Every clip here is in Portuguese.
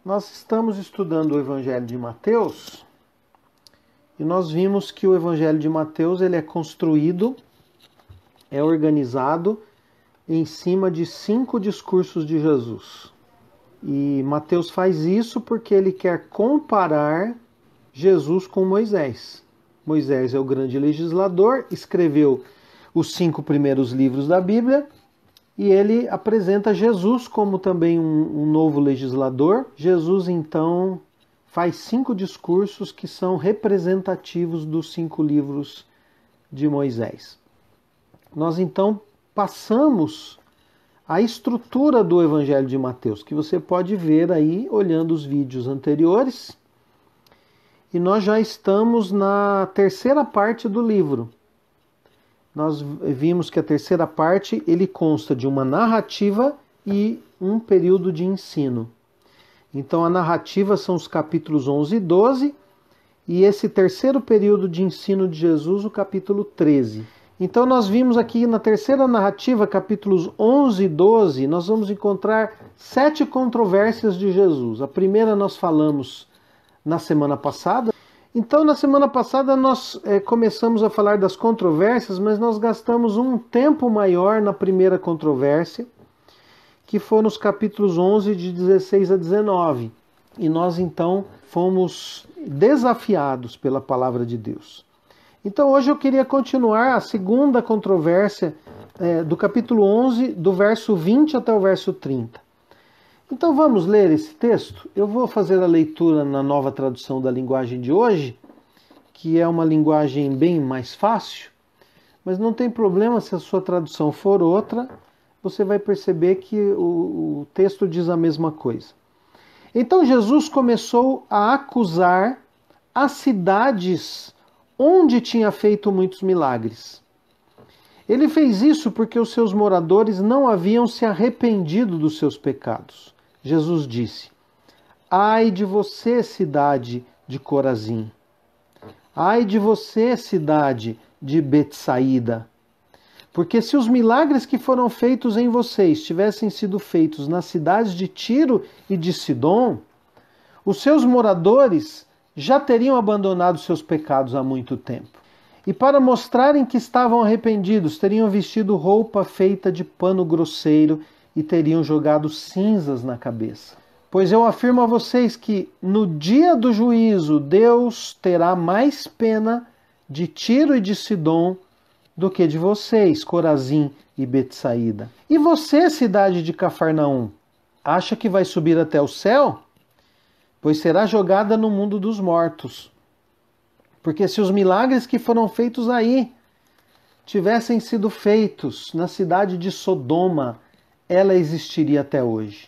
Nós estamos estudando o Evangelho de Mateus e nós vimos que o Evangelho de Mateus ele é construído, é organizado em cima de 5 discursos de Jesus. E Mateus faz isso porque ele quer comparar Jesus com Moisés. Moisés é o grande legislador, escreveu os 5 primeiros livros da Bíblia, e ele apresenta Jesus como também um novo legislador. Jesus, então, faz 5 discursos que são representativos dos 5 livros de Moisés. Nós, então, passamos a estrutura do Evangelho de Mateus, que você pode ver aí olhando os vídeos anteriores. E nós já estamos na terceira parte do livro. Nós vimos que a terceira parte ele consta de uma narrativa e um período de ensino. Então a narrativa são os capítulos 11 e 12 e esse terceiro período de ensino de Jesus, o capítulo 13. Então nós vimos aqui na terceira narrativa, capítulos 11 e 12, nós vamos encontrar 7 controvérsias de Jesus. A primeira nós falamos na semana passada. Então, na semana passada nós começamos a falar das controvérsias, mas nós gastamos um tempo maior na primeira controvérsia, que foi nos capítulos 11, de 16 a 19. E nós, então, fomos desafiados pela palavra de Deus. Então, hoje eu queria continuar a segunda controvérsia do capítulo 11, do verso 20 até o verso 30. Então vamos ler esse texto? Eu vou fazer a leitura na nova tradução da linguagem de hoje, que é uma linguagem bem mais fácil, mas não tem problema se a sua tradução for outra, você vai perceber que o texto diz a mesma coisa. Então Jesus começou a acusar as cidades onde tinha feito muitos milagres. Ele fez isso porque os seus moradores não haviam se arrependido dos seus pecados. Jesus disse: ai de você, cidade de Corazim! Ai de você, cidade de Betsaída! Porque se os milagres que foram feitos em vocês tivessem sido feitos nas cidades de Tiro e de Sidom, os seus moradores já teriam abandonado seus pecados há muito tempo. E para mostrarem que estavam arrependidos, teriam vestido roupa feita de pano grosseiro e teriam jogado cinzas na cabeça. Pois eu afirmo a vocês que no dia do juízo Deus terá mais pena de Tiro e de Sidom do que de vocês, Corazim e Betsaída. E você, cidade de Cafarnaum, acha que vai subir até o céu? Pois será jogada no mundo dos mortos. Porque se os milagres que foram feitos aí tivessem sido feitos na cidade de Sodoma, ela existiria até hoje.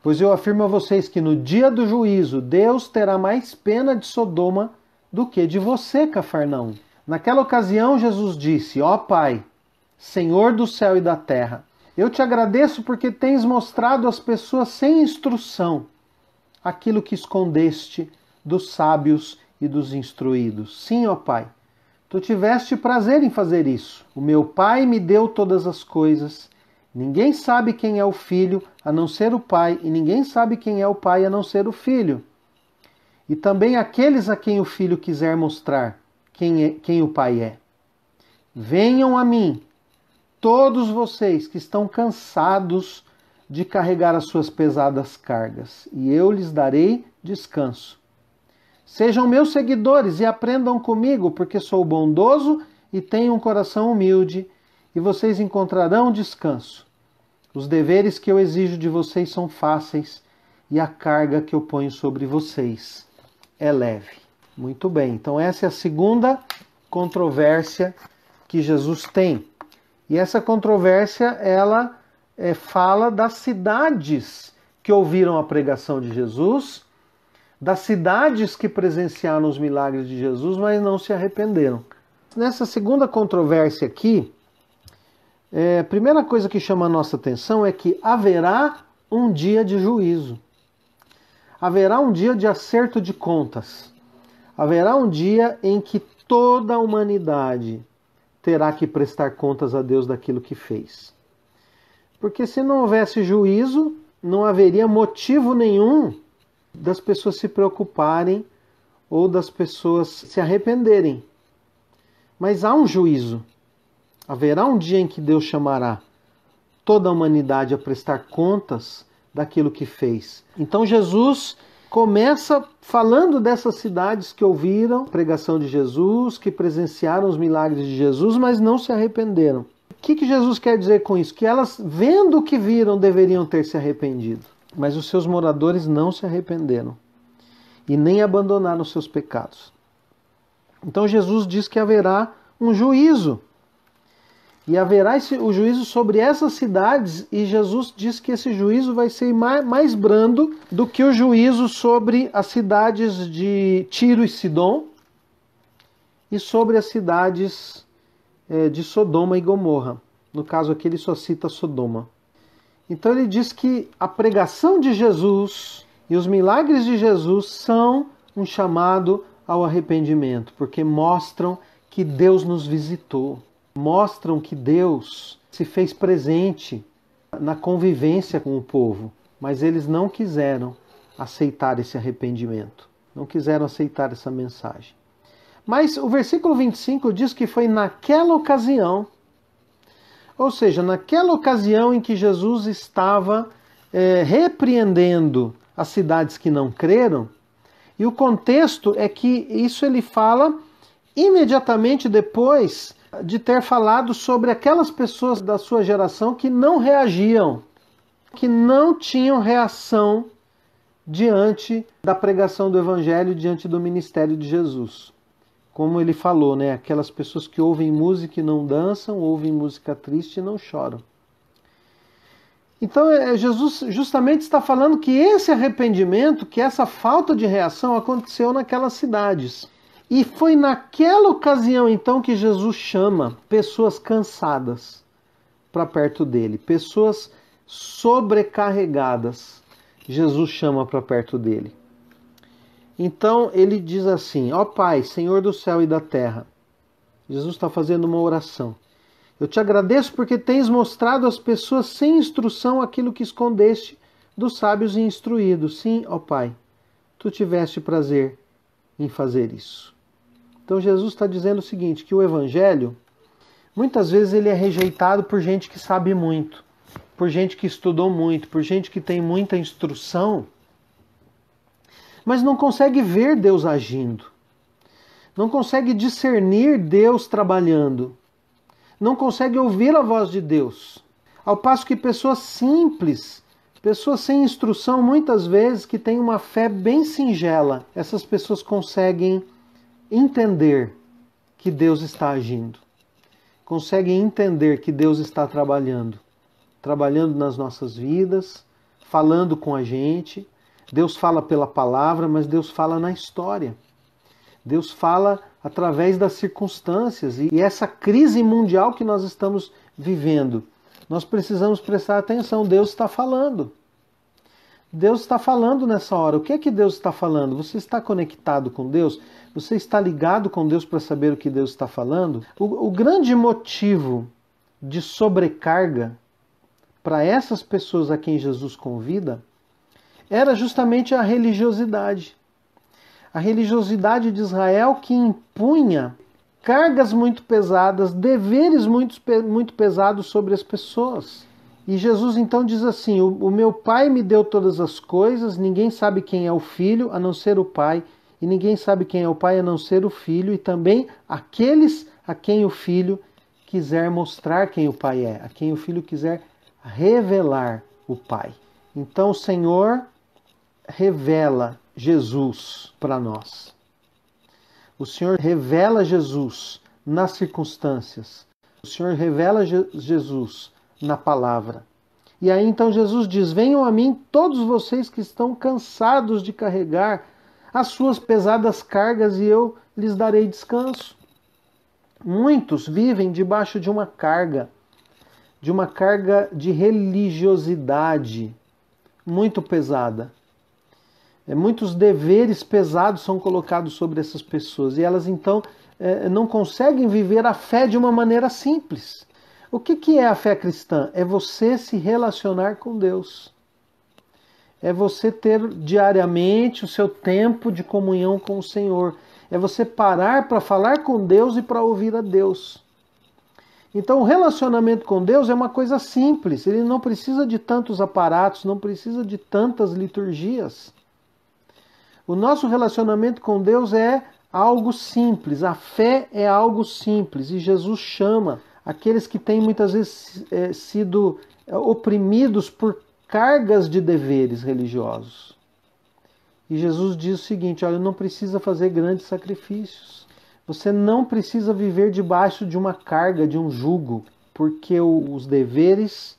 Pois eu afirmo a vocês que no dia do juízo, Deus terá mais pena de Sodoma do que de você, Cafarnaum. Naquela ocasião, Jesus disse: ó Pai, Senhor do céu e da terra, eu te agradeço porque tens mostrado às pessoas sem instrução aquilo que escondeste dos sábios e dos instruídos. Sim, ó Pai, tu tiveste prazer em fazer isso. O meu Pai me deu todas as coisas. Ninguém sabe quem é o Filho, a não ser o Pai, e ninguém sabe quem é o Pai, a não ser o Filho. E também aqueles a quem o Filho quiser mostrar quem o Pai é. Venham a mim, todos vocês que estão cansados de carregar as suas pesadas cargas, e eu lhes darei descanso. Sejam meus seguidores e aprendam comigo, porque sou bondoso e tenho um coração humilde, e vocês encontrarão descanso. Os deveres que eu exijo de vocês são fáceis e a carga que eu ponho sobre vocês é leve. Muito bem, então essa é a segunda controvérsia que Jesus tem. E essa controvérsia, ela fala das cidades que ouviram a pregação de Jesus, das cidades que presenciaram os milagres de Jesus, mas não se arrependeram. Nessa segunda controvérsia aqui, a primeira coisa que chama a nossa atenção é que haverá um dia de juízo. Haverá um dia de acerto de contas. Haverá um dia em que toda a humanidade terá que prestar contas a Deus daquilo que fez. Porque se não houvesse juízo, não haveria motivo nenhum das pessoas se preocuparem ou das pessoas se arrependerem. Mas há um juízo. Haverá um dia em que Deus chamará toda a humanidade a prestar contas daquilo que fez. Então Jesus começa falando dessas cidades que ouviram a pregação de Jesus, que presenciaram os milagres de Jesus, mas não se arrependeram. O que Jesus quer dizer com isso? Que elas, vendo o que viram, deveriam ter se arrependido. Mas os seus moradores não se arrependeram e nem abandonaram os seus pecados. Então Jesus diz que haverá um juízo. E haverá o juízo sobre essas cidades, e Jesus diz que esse juízo vai ser mais brando do que o juízo sobre as cidades de Tiro e Sidom e sobre as cidades de Sodoma e Gomorra. No caso aqui ele só cita Sodoma. Então ele diz que a pregação de Jesus e os milagres de Jesus são um chamado ao arrependimento, porque mostram que Deus nos visitou. Mostram que Deus se fez presente na convivência com o povo, mas eles não quiseram aceitar esse arrependimento, não quiseram aceitar essa mensagem. Mas o versículo 25 diz que foi naquela ocasião, ou seja, naquela ocasião em que Jesus estava repreendendo as cidades que não creram, e o contexto é que isso ele fala imediatamente depois de ter falado sobre aquelas pessoas da sua geração que não reagiam, que não tinham reação diante da pregação do Evangelho, diante do ministério de Jesus. Como ele falou, né? Aquelas pessoas que ouvem música e não dançam, ouvem música triste e não choram. Então Jesus justamente está falando que esse arrependimento, que essa falta de reação aconteceu naquelas cidades. E foi naquela ocasião, então, que Jesus chama pessoas cansadas para perto dele, pessoas sobrecarregadas. Jesus chama para perto dele. Então, ele diz assim: ó Pai, Senhor do céu e da terra. Jesus está fazendo uma oração. Eu te agradeço porque tens mostrado às pessoas sem instrução aquilo que escondeste dos sábios e instruídos. Sim, ó Pai, tu tiveste prazer em fazer isso. Então Jesus está dizendo o seguinte, que o Evangelho, muitas vezes ele é rejeitado por gente que sabe muito, por gente que estudou muito, por gente que tem muita instrução, mas não consegue ver Deus agindo, não consegue discernir Deus trabalhando, não consegue ouvir a voz de Deus. Ao passo que pessoas simples, pessoas sem instrução, muitas vezes, que têm uma fé bem singela, essas pessoas conseguem entender que Deus está agindo, conseguem entender que Deus está trabalhando nas nossas vidas, falando com a gente. Deus fala pela palavra, mas Deus fala na história. Deus fala através das circunstâncias. E essa crise mundial que nós estamos vivendo, nós precisamos prestar atenção. Deus está falando. Deus está falando nessa hora. O que é que Deus está falando? Você está conectado com Deus? Você está ligado com Deus para saber o que Deus está falando? O grande motivo de sobrecarga para essas pessoas a quem Jesus convida era justamente a religiosidade. A religiosidade de Israel que impunha cargas muito pesadas, deveres muito pesados sobre as pessoas. E Jesus então diz assim: o meu Pai me deu todas as coisas, ninguém sabe quem é o Filho a não ser o Pai, e ninguém sabe quem é o Pai a não ser o Filho, e também aqueles a quem o Filho quiser mostrar quem o Pai é, a quem o Filho quiser revelar o Pai. Então o Senhor revela Jesus para nós. O Senhor revela Jesus nas circunstâncias. O Senhor revela Jesus na palavra. E aí então Jesus diz: venham a mim todos vocês que estão cansados de carregar as suas pesadas cargas e eu lhes darei descanso. Muitos vivem debaixo de uma carga de religiosidade muito pesada. Muitos deveres pesados são colocados sobre essas pessoas e elas então não conseguem viver a fé de uma maneira simples. O que é a fé cristã? É você se relacionar com Deus. é você ter diariamente o seu tempo de comunhão com o Senhor. É você parar para falar com Deus e para ouvir a Deus. Então o relacionamento com Deus é uma coisa simples. Ele não precisa de tantos aparatos, não precisa de tantas liturgias. O nosso relacionamento com Deus é algo simples. A fé é algo simples. E Jesus chama aqueles que têm muitas vezes sido oprimidos por cargas de deveres religiosos. E Jesus diz o seguinte: olha, não precisa fazer grandes sacrifícios. Você não precisa viver debaixo de uma carga, de um jugo, porque os deveres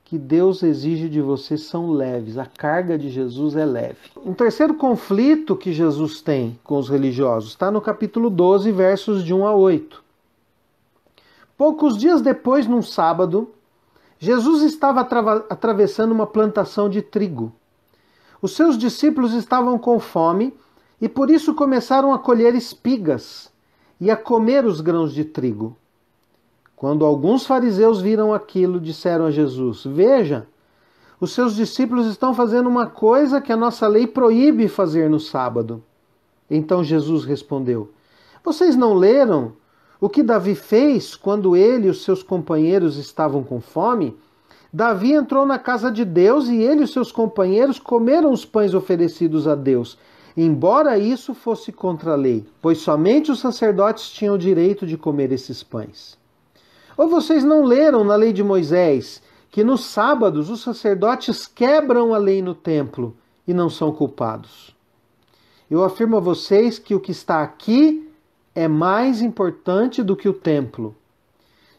que Deus exige de você são leves. A carga de Jesus é leve. Um terceiro conflito que Jesus tem com os religiosos está no capítulo 12, versos de 1 a 8. Poucos dias depois, num sábado, Jesus estava atravessando uma plantação de trigo. Os seus discípulos estavam com fome e por isso começaram a colher espigas e a comer os grãos de trigo. Quando alguns fariseus viram aquilo, disseram a Jesus: veja, os seus discípulos estão fazendo uma coisa que a nossa lei proíbe fazer no sábado. Então Jesus respondeu: vocês não leram o que Davi fez quando ele e os seus companheiros estavam com fome? Davi entrou na casa de Deus e ele e os seus companheiros comeram os pães oferecidos a Deus, embora isso fosse contra a lei, pois somente os sacerdotes tinham o direito de comer esses pães. Ou vocês não leram na lei de Moisés que nos sábados os sacerdotes quebram a lei no templo e não são culpados? Eu afirmo a vocês que o que está aqui é mais importante do que o templo.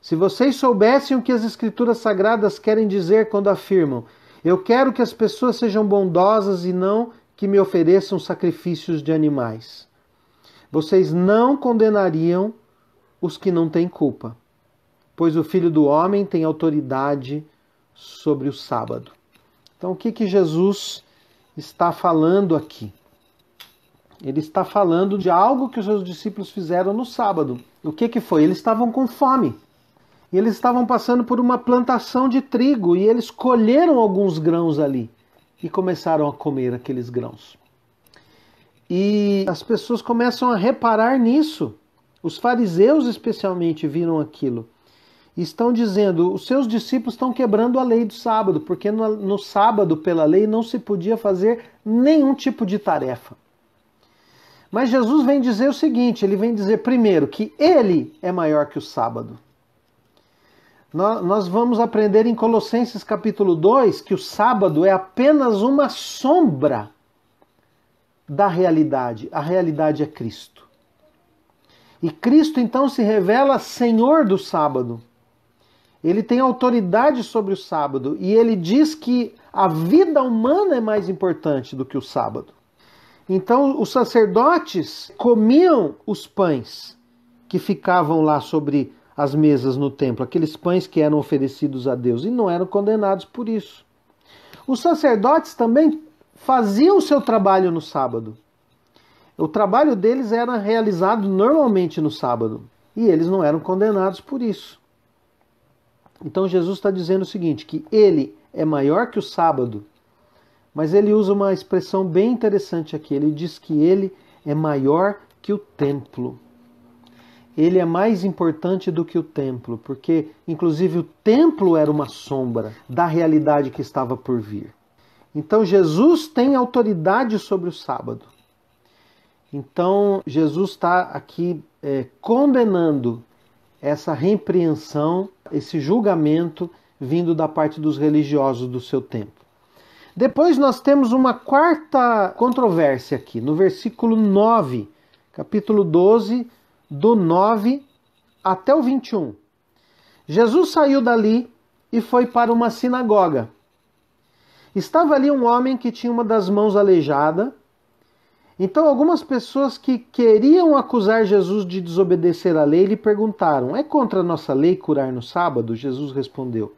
Se vocês soubessem o que as Escrituras Sagradas querem dizer quando afirmam: eu quero que as pessoas sejam bondosas e não que me ofereçam sacrifícios de animais, vocês não condenariam os que não têm culpa, pois o Filho do Homem tem autoridade sobre o sábado. Então o que Jesus está falando aqui? Ele está falando de algo que os seus discípulos fizeram no sábado. O que foi? Eles estavam com fome. E eles estavam passando por uma plantação de trigo e eles colheram alguns grãos ali e começaram a comer aqueles grãos. E as pessoas começam a reparar nisso. Os fariseus especialmente viram aquilo. E estão dizendo: os seus discípulos estão quebrando a lei do sábado, porque no sábado, pela lei, não se podia fazer nenhum tipo de tarefa. Mas Jesus vem dizer o seguinte, ele vem dizer primeiro que ele é maior que o sábado. Nós vamos aprender em Colossenses capítulo 2 que o sábado é apenas uma sombra da realidade. A realidade é Cristo. E Cristo então se revela Senhor do sábado. Ele tem autoridade sobre o sábado e ele diz que a vida humana é mais importante do que o sábado. Então os sacerdotes comiam os pães que ficavam lá sobre as mesas no templo, aqueles pães que eram oferecidos a Deus, e não eram condenados por isso. Os sacerdotes também faziam o seu trabalho no sábado. O trabalho deles era realizado normalmente no sábado, e eles não eram condenados por isso. Então Jesus está dizendo o seguinte, que ele é maior que o sábado, mas ele usa uma expressão bem interessante aqui. Ele diz que ele é maior que o templo. Ele é mais importante do que o templo, porque inclusive o templo era uma sombra da realidade que estava por vir. Então Jesus tem autoridade sobre o sábado. Então Jesus está aqui condenando essa repreensão, esse julgamento vindo da parte dos religiosos do seu tempo. Depois nós temos uma quarta controvérsia aqui, no versículo 9, capítulo 12, do 9 até o 21. Jesus saiu dali e foi para uma sinagoga. Estava ali um homem que tinha uma das mãos aleijada. Então algumas pessoas que queriam acusar Jesus de desobedecer à lei lhe perguntaram: é contra a nossa lei curar no sábado? Jesus respondeu: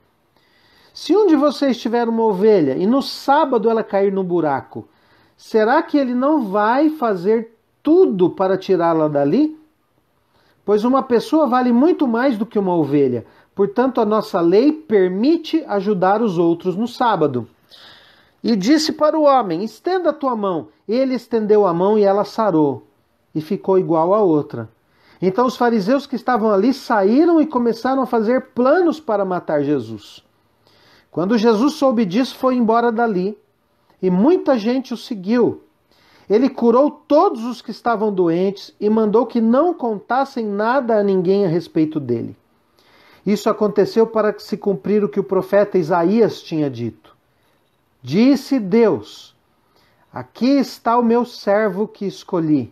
se um de vocês tiver uma ovelha e no sábado ela cair no buraco, será que ele não vai fazer tudo para tirá-la dali? Pois uma pessoa vale muito mais do que uma ovelha. Portanto, a nossa lei permite ajudar os outros no sábado. E disse para o homem: estenda a tua mão. Ele estendeu a mão e ela sarou, e ficou igual a outra. Então os fariseus que estavam ali saíram e começaram a fazer planos para matar Jesus. Quando Jesus soube disso, foi embora dali, e muita gente o seguiu. Ele curou todos os que estavam doentes e mandou que não contassem nada a ninguém a respeito dele. Isso aconteceu para se cumprir o que o profeta Isaías tinha dito. Disse Deus: aqui está o meu servo que escolhi,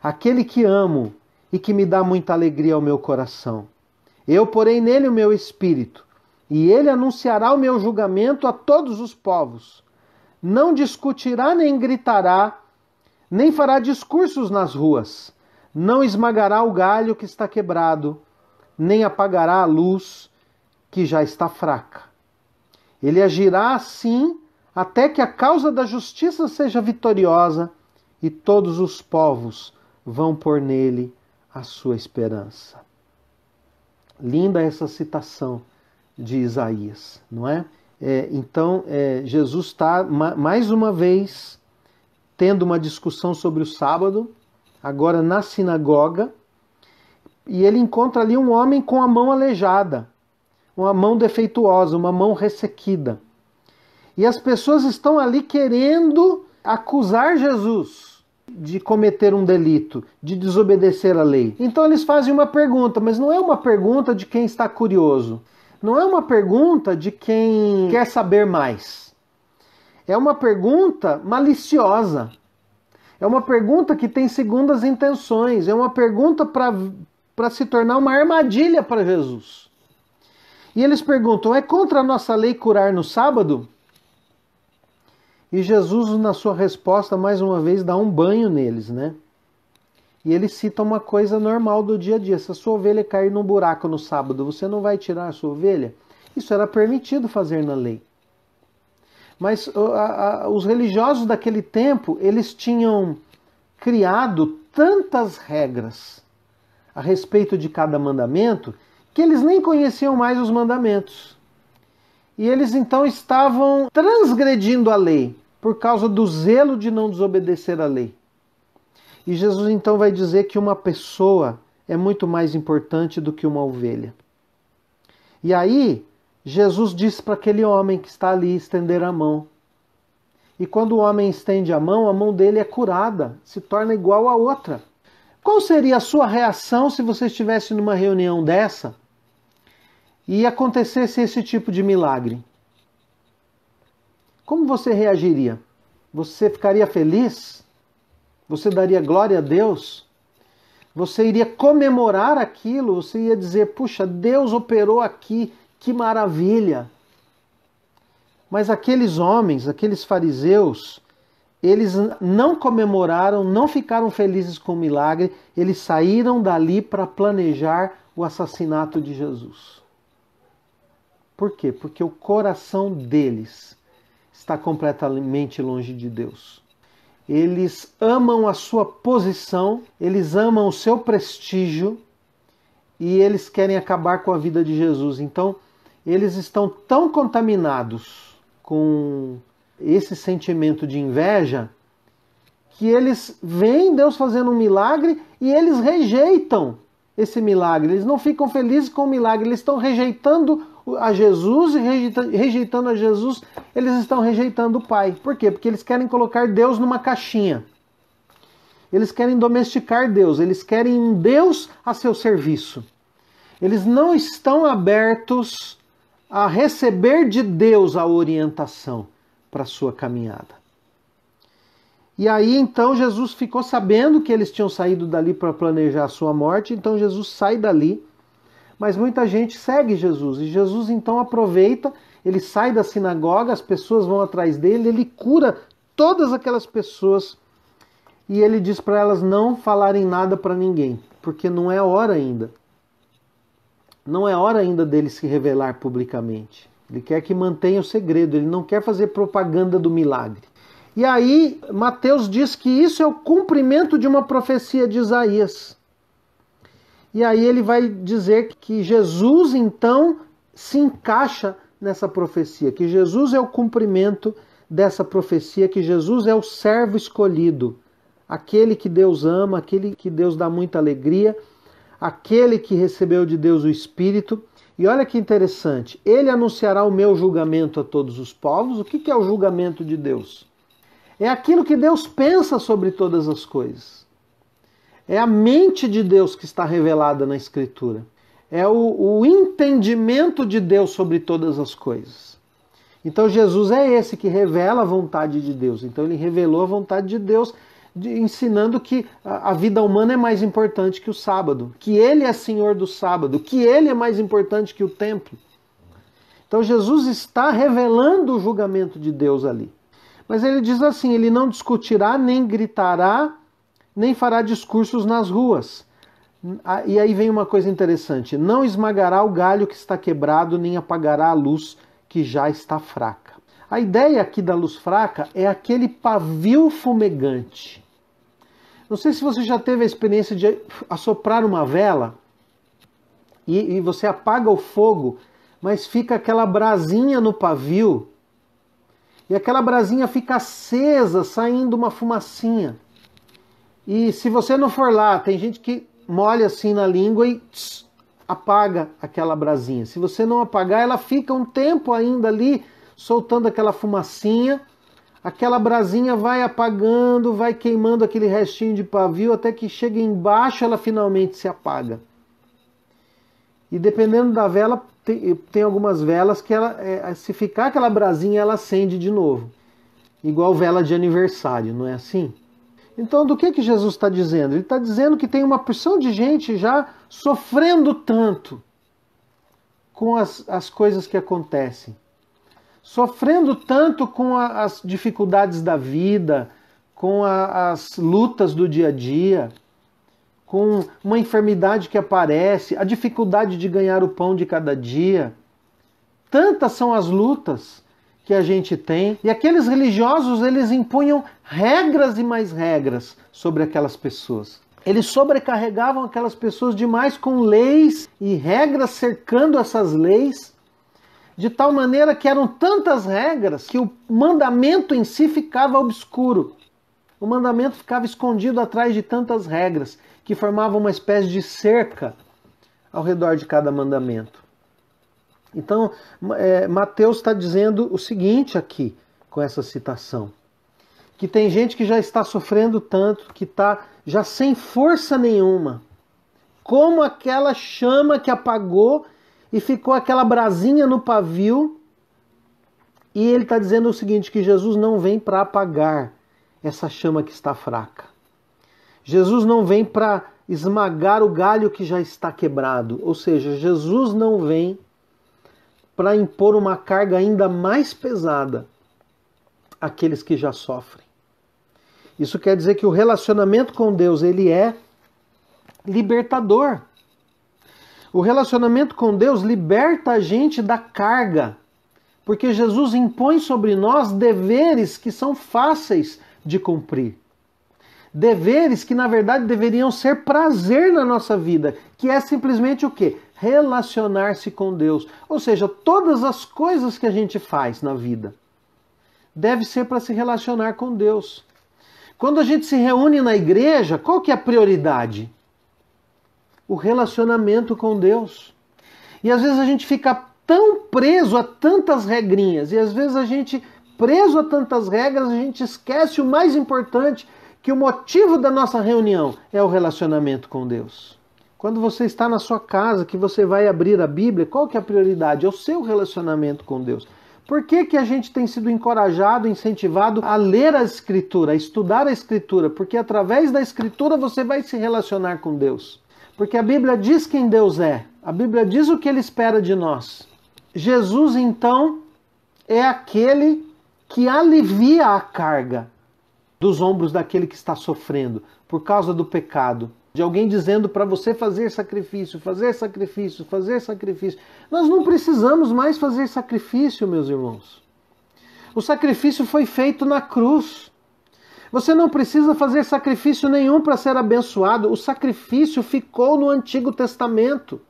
aquele que amo e que me dá muita alegria ao meu coração. Eu porei nele o meu espírito, e ele anunciará o meu julgamento a todos os povos. Não discutirá nem gritará, nem fará discursos nas ruas. Não esmagará o galho que está quebrado, nem apagará a luz que já está fraca. Ele agirá assim até que a causa da justiça seja vitoriosa e todos os povos vão pôr nele a sua esperança. Linda essa citação de Isaías, não é? Então, Jesus está mais uma vez tendo uma discussão sobre o sábado, agora na sinagoga, e ele encontra ali um homem com a mão aleijada, uma mão defeituosa, uma mão ressequida. E as pessoas estão ali querendo acusar Jesus de cometer um delito, de desobedecer a lei. Então eles fazem uma pergunta, mas não é uma pergunta de quem está curioso. Não é uma pergunta de quem quer saber mais. É uma pergunta maliciosa. É uma pergunta que tem segundas intenções. É uma pergunta para se tornar uma armadilha para Jesus. E eles perguntam: é contra a nossa lei curar no sábado? E Jesus, na sua resposta, mais uma vez, dá um banho neles, né? E ele cita uma coisa normal do dia a dia. Se a sua ovelha cair num buraco no sábado, você não vai tirar a sua ovelha? Isso era permitido fazer na lei. Mas os religiosos daquele tempo, eles tinham criado tantas regras a respeito de cada mandamento, que eles nem conheciam mais os mandamentos. E eles então estavam transgredindo a lei, por causa do zelo de não desobedecer a lei. E Jesus então vai dizer que uma pessoa é muito mais importante do que uma ovelha. E aí, Jesus diz para aquele homem que está ali estender a mão. E quando o homem estende a mão dele é curada, se torna igual a outra. Qual seria a sua reação se você estivesse numa reunião dessa e acontecesse esse tipo de milagre? Como você reagiria? Você ficaria feliz? Você daria glória a Deus? Você iria comemorar aquilo? Você ia dizer: puxa, Deus operou aqui, que maravilha! Mas aqueles homens, aqueles fariseus, eles não comemoraram, não ficaram felizes com o milagre, eles saíram dali para planejar o assassinato de Jesus. Por quê? Porque o coração deles está completamente longe de Deus. Eles amam a sua posição, eles amam o seu prestígio e eles querem acabar com a vida de Jesus. Então, eles estão tão contaminados com esse sentimento de inveja que eles veem Deus fazendo um milagre e eles rejeitam esse milagre. Eles não ficam felizes com o milagre, eles estão rejeitando a Jesus, e rejeitando a Jesus, eles estão rejeitando o Pai. Por quê? Porque eles querem colocar Deus numa caixinha. Eles querem domesticar Deus, eles querem um Deus a seu serviço. Eles não estão abertos a receber de Deus a orientação para a sua caminhada. E aí então Jesus ficou sabendo que eles tinham saído dali para planejar a sua morte, então Jesus sai dali. Mas muita gente segue Jesus, e Jesus então aproveita, ele sai da sinagoga, as pessoas vão atrás dele, ele cura todas aquelas pessoas, e ele diz para elas não falarem nada para ninguém, porque não é hora ainda. Não é hora ainda dele se revelar publicamente. Ele quer que mantenha o segredo, ele não quer fazer propaganda do milagre. E aí Mateus diz que isso é o cumprimento de uma profecia de Isaías. E aí ele vai dizer que Jesus, então, se encaixa nessa profecia, que Jesus é o cumprimento dessa profecia que Jesus é o servo escolhido, aquele que Deus ama, aquele que Deus dá muita alegria, aquele que recebeu de Deus o Espírito. E olha que interessante, ele anunciará o meu julgamento a todos os povos. O que é o julgamento de Deus? É aquilo que Deus pensa sobre todas as coisas. É a mente de Deus que está revelada na Escritura. É o entendimento de Deus sobre todas as coisas. Então Jesus é esse que revela a vontade de Deus. Então ele revelou a vontade de Deus, ensinando que a vida humana é mais importante que o sábado, que ele é Senhor do sábado, que ele é mais importante que o templo. Então Jesus está revelando o julgamento de Deus ali. Mas ele diz assim, ele não discutirá, nem gritará, nem fará discursos nas ruas. E aí vem uma coisa interessante, não esmagará o galho que está quebrado, nem apagará a luz que já está fraca. A ideia aqui da luz fraca é aquele pavio fumegante. Não sei se você já teve a experiência de assoprar uma vela e você apaga o fogo, mas fica aquela brasinha no pavio e aquela brasinha fica acesa, saindo uma fumacinha. E se você não for lá, tem gente que molha assim na língua e apaga aquela brasinha. Se você não apagar, ela fica um tempo ainda ali, soltando aquela fumacinha. Aquela brasinha vai apagando, vai queimando aquele restinho de pavio, até que chega embaixo, ela finalmente se apaga. E dependendo da vela, tem algumas velas que se ficar aquela brasinha, ela acende de novo. Igual vela de aniversário, não é assim? Então, do que Jesus está dizendo? Ele está dizendo que tem uma porção de gente já sofrendo tanto com as coisas que acontecem. Sofrendo tanto com as dificuldades da vida, com as lutas do dia a dia, com uma enfermidade que aparece, a dificuldade de ganhar o pão de cada dia. Tantas são as lutas que a gente tem. E aqueles religiosos, eles impunham regras e mais regras sobre aquelas pessoas. Eles sobrecarregavam aquelas pessoas demais com leis e regras cercando essas leis, de tal maneira que eram tantas regras que o mandamento em si ficava obscuro. O mandamento ficava escondido atrás de tantas regras, que formavam uma espécie de cerca ao redor de cada mandamento. Então, Mateus está dizendo o seguinte aqui, com essa citação, que tem gente que já está sofrendo tanto, que está já sem força nenhuma, como aquela chama que apagou e ficou aquela brasinha no pavio, e ele está dizendo o seguinte, que Jesus não vem para apagar essa chama que está fraca. Jesus não vem para esmagar o galho que já está quebrado, ou seja, Jesus não vem para impor uma carga ainda mais pesada àqueles que já sofrem. Isso quer dizer que o relacionamento com Deus, ele é libertador. O relacionamento com Deus liberta a gente da carga, porque Jesus impõe sobre nós deveres que são fáceis de cumprir. Deveres que, na verdade, deveriam ser prazer na nossa vida, que é simplesmente o quê? Relacionar-se com Deus. Ou seja, todas as coisas que a gente faz na vida deve ser para se relacionar com Deus. Quando a gente se reúne na igreja, qual que é a prioridade? O relacionamento com Deus. E às vezes a gente fica tão preso a tantas regrinhas, e às vezes a gente, preso a tantas regras, a gente esquece o mais importante, que o motivo da nossa reunião é o relacionamento com Deus. Quando você está na sua casa, que você vai abrir a Bíblia, qual que é a prioridade? É o seu relacionamento com Deus. Por que a gente tem sido encorajado, incentivado a ler a Escritura, a estudar a Escritura? Porque através da Escritura você vai se relacionar com Deus. Porque a Bíblia diz quem Deus é. A Bíblia diz o que Ele espera de nós. Jesus, então, é aquele que alivia a carga dos ombros daquele que está sofrendo por causa do pecado. De alguém dizendo para você fazer sacrifício, fazer sacrifício, fazer sacrifício. Nós não precisamos mais fazer sacrifício, meus irmãos. O sacrifício foi feito na cruz. Você não precisa fazer sacrifício nenhum para ser abençoado. O sacrifício ficou no Antigo Testamento.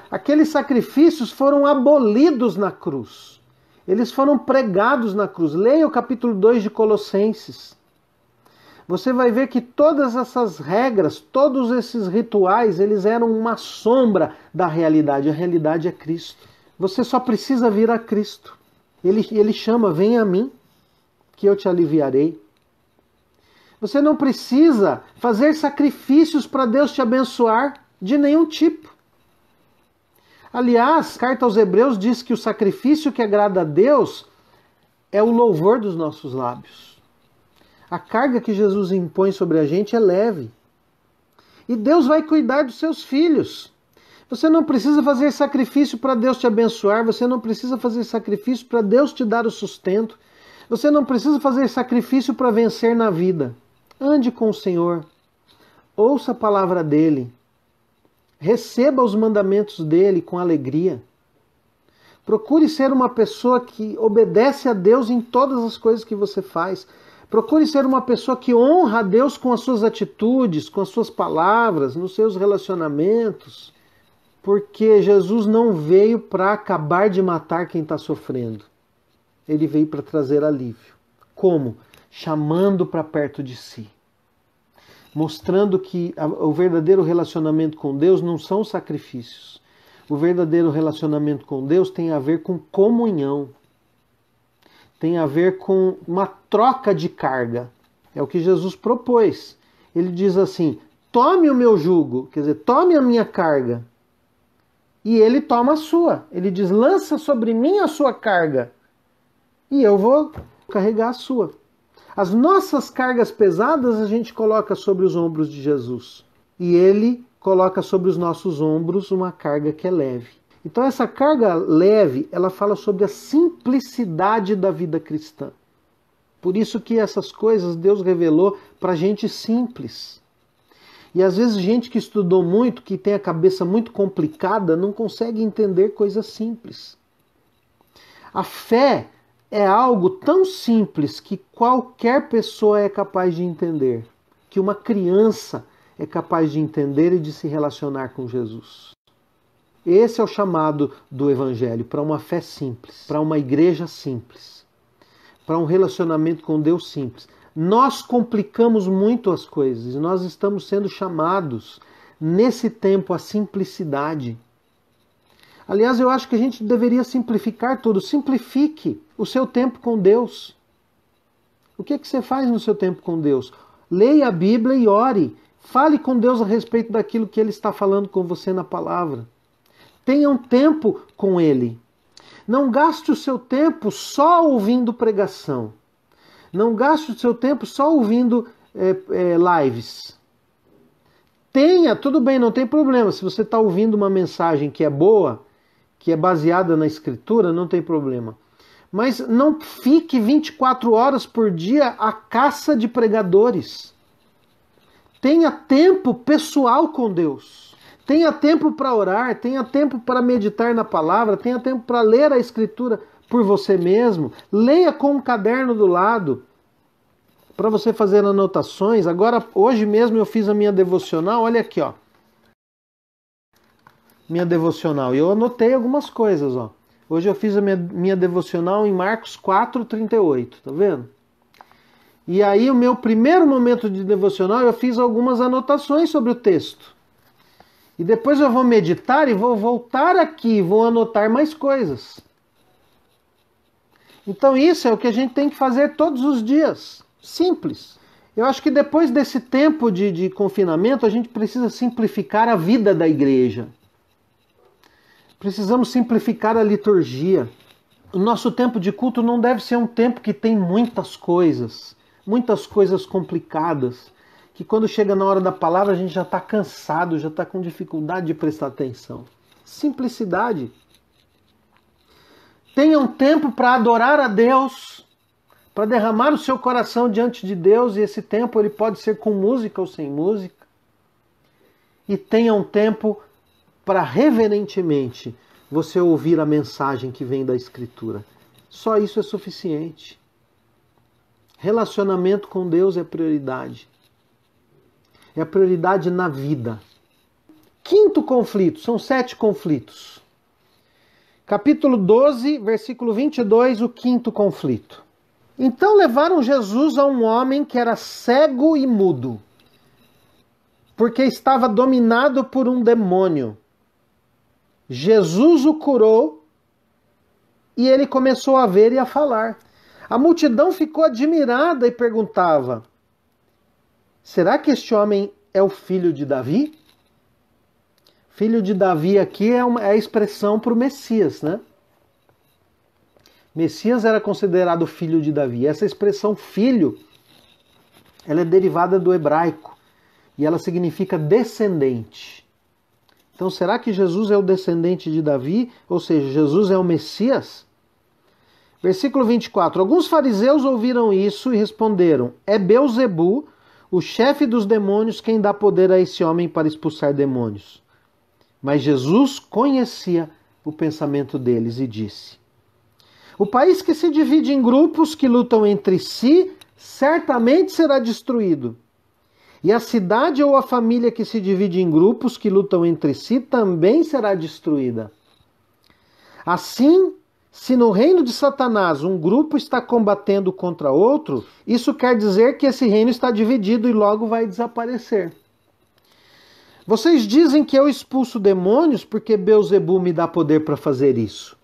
Aqueles sacrifícios foram abolidos na cruz. Eles foram pregados na cruz. Leia o capítulo 2 de Colossenses. Você vai ver que todas essas regras, todos esses rituais, eles eram uma sombra da realidade. A realidade é Cristo. Você só precisa vir a Cristo. Ele chama, vem a mim, que eu te aliviarei. Você não precisa fazer sacrifícios para Deus te abençoar de nenhum tipo. Aliás, a carta aos Hebreus diz que o sacrifício que agrada a Deus é o louvor dos nossos lábios. A carga que Jesus impõe sobre a gente é leve. E Deus vai cuidar dos seus filhos. Você não precisa fazer sacrifício para Deus te abençoar, você não precisa fazer sacrifício para Deus te dar o sustento, você não precisa fazer sacrifício para vencer na vida. Ande com o Senhor, ouça a palavra dEle, receba os mandamentos dEle com alegria. Procure ser uma pessoa que obedece a Deus em todas as coisas que você faz. Procure ser uma pessoa que honra a Deus com as suas atitudes, com as suas palavras, nos seus relacionamentos. Porque Jesus não veio para acabar de matar quem está sofrendo. Ele veio para trazer alívio. Como? Chamando para perto de si. Mostrando que o verdadeiro relacionamento com Deus não são sacrifícios. O verdadeiro relacionamento com Deus tem a ver com comunhão. Tem a ver com uma troca de carga. É o que Jesus propôs. Ele diz assim, tome o meu jugo, quer dizer, tome a minha carga. E ele toma a sua. Ele diz, lança sobre mim a sua carga. E eu vou carregar a sua. As nossas cargas pesadas a gente coloca sobre os ombros de Jesus. E ele coloca sobre os nossos ombros uma carga que é leve. Então essa carga leve, ela fala sobre a simplicidade da vida cristã. Por isso que essas coisas Deus revelou para gente simples. E às vezes gente que estudou muito, que tem a cabeça muito complicada, não consegue entender coisas simples. A fé é algo tão simples que qualquer pessoa é capaz de entender. Que uma criança é capaz de entender e de se relacionar com Jesus. Esse é o chamado do Evangelho, para uma fé simples, para uma igreja simples, para um relacionamento com Deus simples. Nós complicamos muito as coisas, nós estamos sendo chamados nesse tempo à simplicidade. Aliás, eu acho que a gente deveria simplificar tudo. Simplifique o seu tempo com Deus. O que você faz no seu tempo com Deus? Leia a Bíblia e ore. Fale com Deus a respeito daquilo que Ele está falando com você na palavra. Tenha um tempo com Ele. Não gaste o seu tempo só ouvindo pregação. Não gaste o seu tempo só ouvindo lives. Tudo bem, não tem problema. Se você está ouvindo uma mensagem que é boa, que é baseada na Escritura, não tem problema. Mas não fique 24 horas por dia à caça de pregadores. Tenha tempo pessoal com Deus. Tenha tempo para orar, tenha tempo para meditar na palavra, tenha tempo para ler a Escritura por você mesmo. Leia com um caderno do lado, para você fazer anotações. Agora, hoje mesmo eu fiz a minha devocional, olha aqui, ó. Minha devocional. E eu anotei algumas coisas, ó. Hoje eu fiz a minha devocional em Marcos 4:38, tá vendo? E aí o meu primeiro momento de devocional eu fiz algumas anotações sobre o texto. E depois eu vou meditar e vou voltar aqui, vou anotar mais coisas. Então isso é o que a gente tem que fazer todos os dias. Simples. Eu acho que depois desse tempo de confinamento, a gente precisa simplificar a vida da igreja. Precisamos simplificar a liturgia. O nosso tempo de culto não deve ser um tempo que tem muitas coisas complicadas, que quando chega na hora da palavra a gente já está cansado, já está com dificuldade de prestar atenção. Simplicidade. Tenha um tempo para adorar a Deus, para derramar o seu coração diante de Deus, e esse tempo ele pode ser com música ou sem música. E tenha um tempo para reverentemente você ouvir a mensagem que vem da Escritura. Só isso é suficiente. Relacionamento com Deus é prioridade. É a prioridade na vida. Quinto conflito, são 7 conflitos. Capítulo 12, versículo 22, o quinto conflito. Então levaram Jesus a um homem que era cego e mudo, porque estava dominado por um demônio. Jesus o curou e ele começou a ver e a falar. A multidão ficou admirada e perguntava: será que este homem é o filho de Davi? Filho de Davi aqui é a expressão para o Messias, né? Messias era considerado filho de Davi. Essa expressão filho, ela é derivada do hebraico e ela significa descendente. Então, será que Jesus é o descendente de Davi? Ou seja, Jesus é o Messias? Versículo 24. Alguns fariseus ouviram isso e responderam: é Beelzebu, o chefe dos demônios, quem dá poder a esse homem para expulsar demônios. Mas Jesus conhecia o pensamento deles e disse: o país que se divide em grupos que lutam entre si, certamente será destruído. E a cidade ou a família que se divide em grupos que lutam entre si, também será destruída. Assim, se no reino de Satanás um grupo está combatendo contra outro, isso quer dizer que esse reino está dividido e logo vai desaparecer. Vocês dizem que eu expulso demônios porque Beelzebu me dá poder para fazer isso.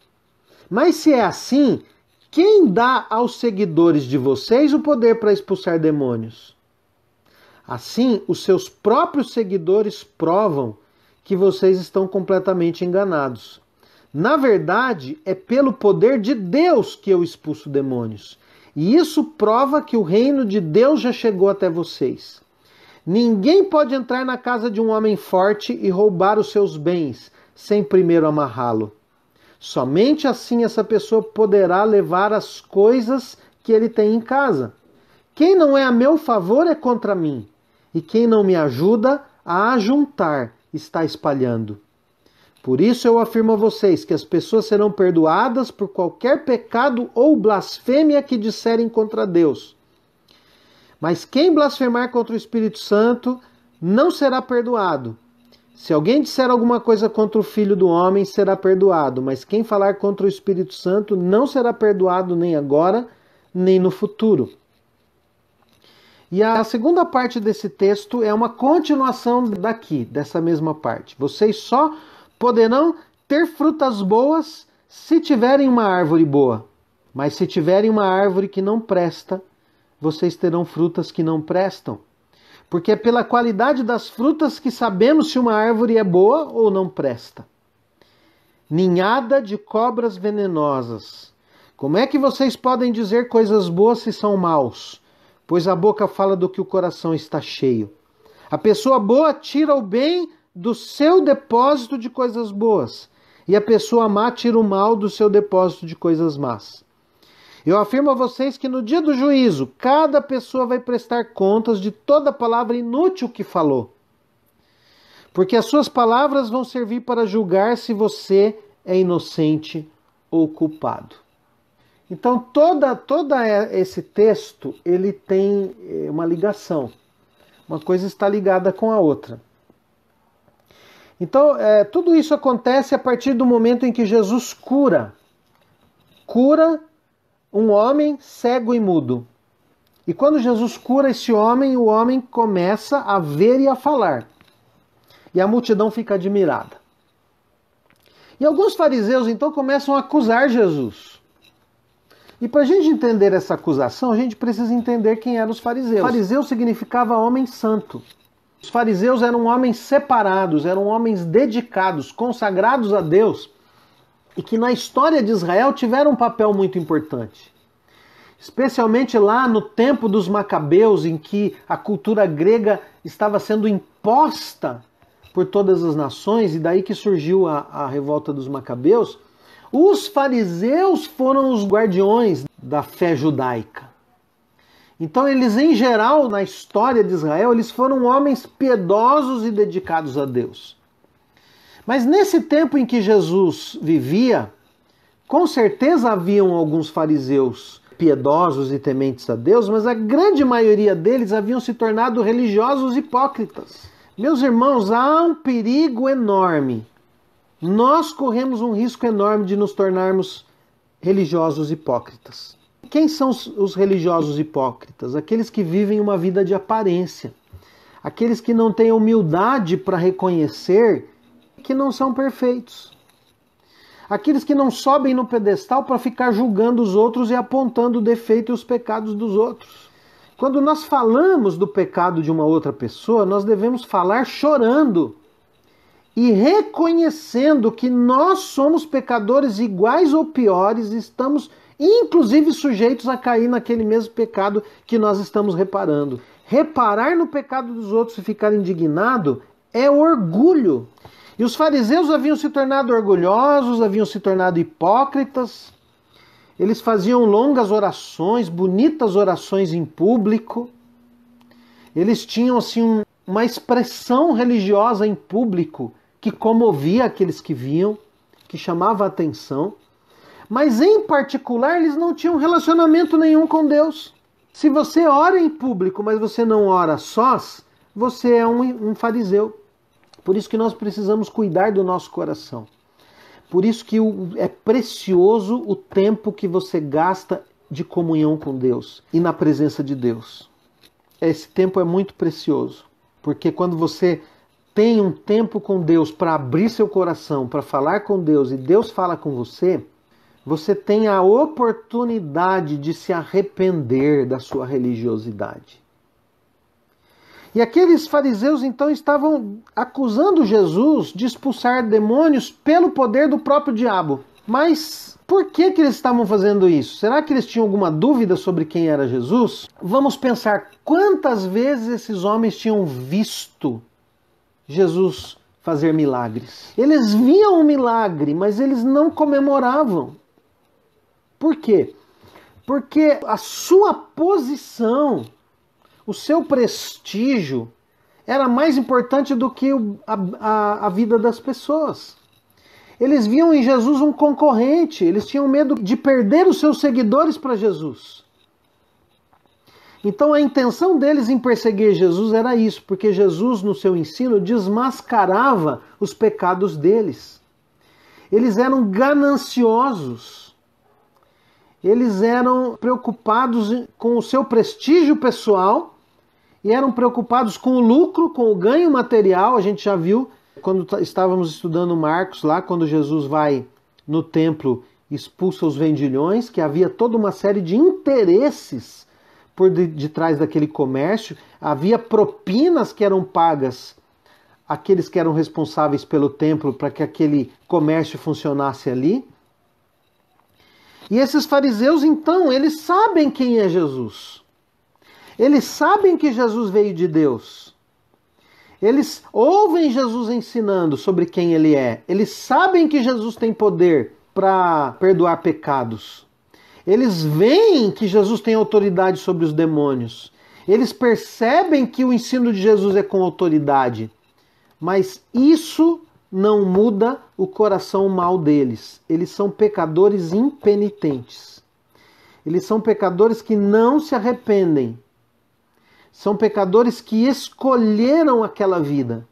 Mas se é assim, quem dá aos seguidores de vocês o poder para expulsar demônios? Assim, os seus próprios seguidores provam que vocês estão completamente enganados. Na verdade, é pelo poder de Deus que eu expulso demônios. E isso prova que o reino de Deus já chegou até vocês. Ninguém pode entrar na casa de um homem forte e roubar os seus bens, sem primeiro amarrá-lo. Somente assim essa pessoa poderá levar as coisas que ele tem em casa. Quem não é a meu favor é contra mim, e quem não me ajuda a ajuntar está espalhando. Por isso eu afirmo a vocês que as pessoas serão perdoadas por qualquer pecado ou blasfêmia que disserem contra Deus. Mas quem blasfemar contra o Espírito Santo não será perdoado. Se alguém disser alguma coisa contra o Filho do Homem, será perdoado, mas quem falar contra o Espírito Santo não será perdoado nem agora, nem no futuro. E a segunda parte desse texto é uma continuação daqui, dessa mesma parte. Vocês só poderão ter frutas boas se tiverem uma árvore boa, mas se tiverem uma árvore que não presta, vocês terão frutas que não prestam. Porque é pela qualidade das frutas que sabemos se uma árvore é boa ou não presta. Ninhada de cobras venenosas. Como é que vocês podem dizer coisas boas se são maus? Pois a boca fala do que o coração está cheio. A pessoa boa tira o bem do seu depósito de coisas boas, e a pessoa má tira o mal do seu depósito de coisas más. Eu afirmo a vocês que no dia do juízo, cada pessoa vai prestar contas de toda palavra inútil que falou. Porque as suas palavras vão servir para julgar se você é inocente ou culpado. Então, todo esse texto, ele tem uma ligação. Uma coisa está ligada com a outra. Então, tudo isso acontece a partir do momento em que Jesus cura um homem cego e mudo. E quando Jesus cura esse homem, o homem começa a ver e a falar. E a multidão fica admirada. E alguns fariseus, então, começam a acusar Jesus. E para a gente entender essa acusação, a gente precisa entender quem eram os fariseus. Fariseu significava homem santo. Os fariseus eram homens separados, eram homens dedicados, consagrados a Deus, e que na história de Israel tiveram um papel muito importante. Especialmente lá no tempo dos Macabeus, em que a cultura grega estava sendo imposta por todas as nações, e daí que surgiu a revolta dos Macabeus, os fariseus foram os guardiões da fé judaica. Então eles, em geral, na história de Israel, eles foram homens piedosos e dedicados a Deus. Mas nesse tempo em que Jesus vivia, com certeza haviam alguns fariseus piedosos e tementes a Deus, mas a grande maioria deles haviam se tornado religiosos hipócritas. Meus irmãos, há um perigo enorme nós corremos um risco enorme de nos tornarmos religiosos hipócritas. Quem são os religiosos hipócritas? Aqueles que vivem uma vida de aparência. Aqueles que não têm humildade para reconhecer que não são perfeitos. Aqueles que não sobem no pedestal para ficar julgando os outros e apontando o defeito e os pecados dos outros. Quando nós falamos do pecado de uma outra pessoa, nós devemos falar chorando e reconhecendo que nós somos pecadores iguais ou piores, estamos inclusive sujeitos a cair naquele mesmo pecado que nós estamos reparando. Reparar no pecado dos outros e ficar indignado é orgulho. E os fariseus haviam se tornado orgulhosos, haviam se tornado hipócritas. Eles faziam longas orações, bonitas orações em público. Eles tinham assim uma expressão religiosa em público que comovia aqueles que viam, que chamava a atenção. Mas em particular eles não tinham relacionamento nenhum com Deus. Se você ora em público, mas você não ora a sós, você é um fariseu. Por isso que nós precisamos cuidar do nosso coração. Por isso que é precioso o tempo que você gasta de comunhão com Deus e na presença de Deus. Esse tempo é muito precioso, porque quando você tem um tempo com Deus para abrir seu coração, para falar com Deus e Deus fala com você, você tem a oportunidade de se arrepender da sua religiosidade. E aqueles fariseus então estavam acusando Jesus de expulsar demônios pelo poder do próprio diabo. Mas por que eles estavam fazendo isso? Será que eles tinham alguma dúvida sobre quem era Jesus? Vamos pensar quantas vezes esses homens tinham visto Jesus fazer milagres. Eles viam o milagre, mas eles não comemoravam. Por quê? Porque a sua posição, o seu prestígio era mais importante do que a vida das pessoas. Eles viam em Jesus um concorrente, eles tinham medo de perder os seus seguidores para Jesus. Então a intenção deles em perseguir Jesus era isso, porque Jesus no seu ensino desmascarava os pecados deles. Eles eram gananciosos. Eles eram preocupados com o seu prestígio pessoal e eram preocupados com o lucro, com o ganho material. A gente já viu quando estávamos estudando Marcos lá, quando Jesus vai no templo e expulsa os vendilhões, que havia toda uma série de interesses por detrás daquele comércio. Havia propinas que eram pagas àqueles que eram responsáveis pelo templo para que aquele comércio funcionasse ali. E esses fariseus, então, eles sabem quem é Jesus. Eles sabem que Jesus veio de Deus. Eles ouvem Jesus ensinando sobre quem ele é. Eles sabem que Jesus tem poder para perdoar pecados. Eles veem que Jesus tem autoridade sobre os demônios. Eles percebem que o ensino de Jesus é com autoridade. Mas isso não muda o coração mau deles. Eles são pecadores impenitentes. Eles são pecadores que não se arrependem. São pecadores que escolheram aquela vida.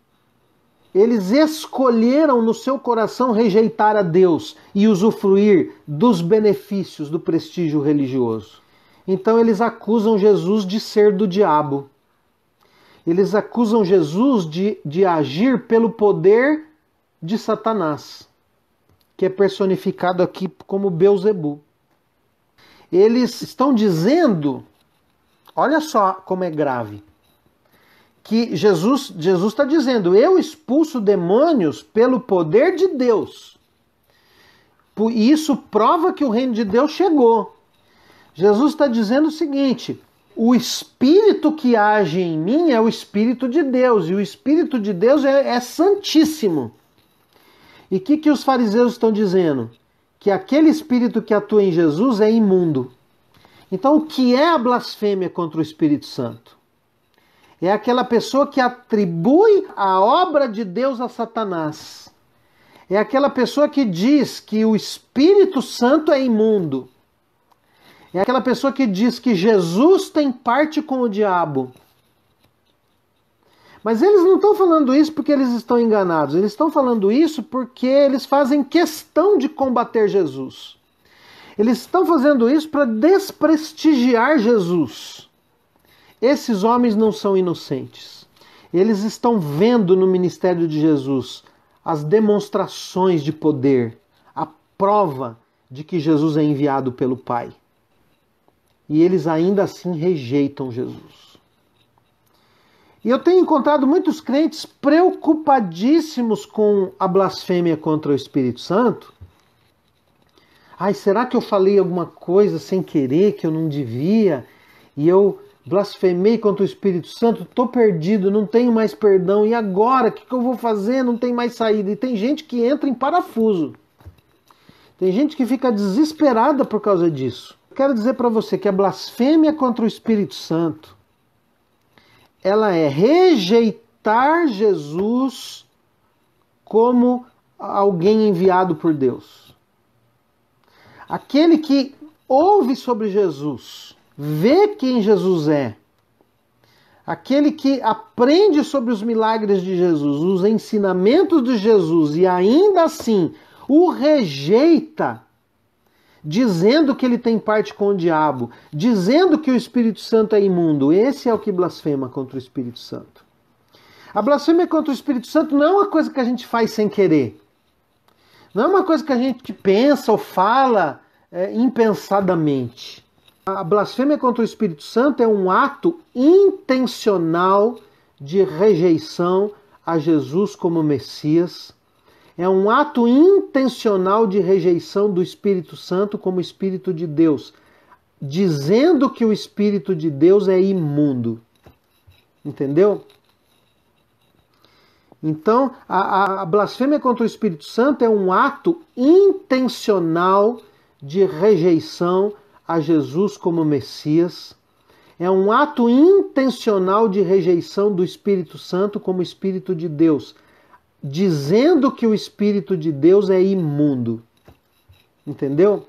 Eles escolheram no seu coração rejeitar a Deus e usufruir dos benefícios do prestígio religioso. Então eles acusam Jesus de ser do diabo. Eles acusam Jesus de agir pelo poder de Satanás, que é personificado aqui como Belzebu. Eles estão dizendo, olha só como é grave, que Jesus está dizendo, eu expulso demônios pelo poder de Deus. E isso prova que o reino de Deus chegou. Jesus está dizendo o seguinte, o Espírito que age em mim é o Espírito de Deus, e o Espírito de Deus é santíssimo. E o que os fariseus estão dizendo? Que aquele Espírito que atua em Jesus é imundo. Então o que é a blasfêmia contra o Espírito Santo? É aquela pessoa que atribui a obra de Deus a Satanás. É aquela pessoa que diz que o Espírito Santo é imundo. É aquela pessoa que diz que Jesus tem parte com o diabo. Mas eles não estão falando isso porque eles estão enganados. Eles estão falando isso porque eles fazem questão de combater Jesus. Eles estão fazendo isso para desprestigiar Jesus. Esses homens não são inocentes. Eles estão vendo no ministério de Jesus as demonstrações de poder, a prova de que Jesus é enviado pelo Pai. E eles ainda assim rejeitam Jesus. E eu tenho encontrado muitos crentes preocupadíssimos com a blasfêmia contra o Espírito Santo. Ai, será que eu falei alguma coisa sem querer que eu não devia? E eu blasfemei contra o Espírito Santo, estou perdido, não tenho mais perdão. E agora, o que eu vou fazer? Não tem mais saída. E tem gente que entra em parafuso. Tem gente que fica desesperada por causa disso. Eu quero dizer para você que a blasfêmia contra o Espírito Santo, ela é rejeitar Jesus como alguém enviado por Deus. Aquele que ouve sobre Jesus, vê quem Jesus é, aquele que aprende sobre os milagres de Jesus, os ensinamentos de Jesus e ainda assim o rejeita, dizendo que ele tem parte com o diabo, dizendo que o Espírito Santo é imundo. Esse é o que blasfema contra o Espírito Santo. A blasfêmia contra o Espírito Santo não é uma coisa que a gente faz sem querer. Não é uma coisa que a gente pensa ou fala impensadamente. A blasfêmia contra o Espírito Santo é um ato intencional de rejeição a Jesus como Messias. É um ato intencional de rejeição do Espírito Santo como Espírito de Deus, dizendo que o Espírito de Deus é imundo. Entendeu? Então, a blasfêmia contra o Espírito Santo é um ato intencional de rejeição a Jesus como Messias. É um ato intencional de rejeição do Espírito Santo como Espírito de Deus, dizendo que o Espírito de Deus é imundo. Entendeu?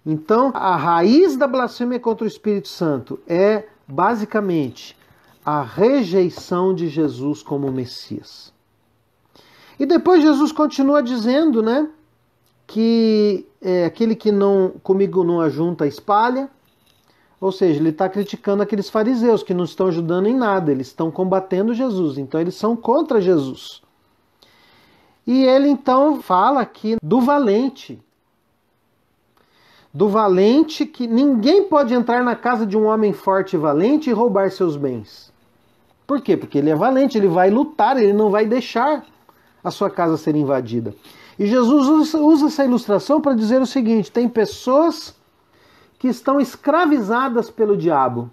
Então, a raiz da blasfêmia contra o Espírito Santo é, basicamente, a rejeição de Jesus como Messias. E depois Jesus continua dizendo, né, que aquele que comigo não ajunta, espalha. Ou seja, ele está criticando aqueles fariseus que não estão ajudando em nada, eles estão combatendo Jesus, então eles são contra Jesus. E ele então fala aqui do valente que ninguém pode entrar na casa de um homem forte e valente e roubar seus bens. Por quê? Porque ele é valente, ele vai lutar, ele não vai deixar a sua casa ser invadida. E Jesus usa essa ilustração para dizer o seguinte: tem pessoas que estão escravizadas pelo diabo.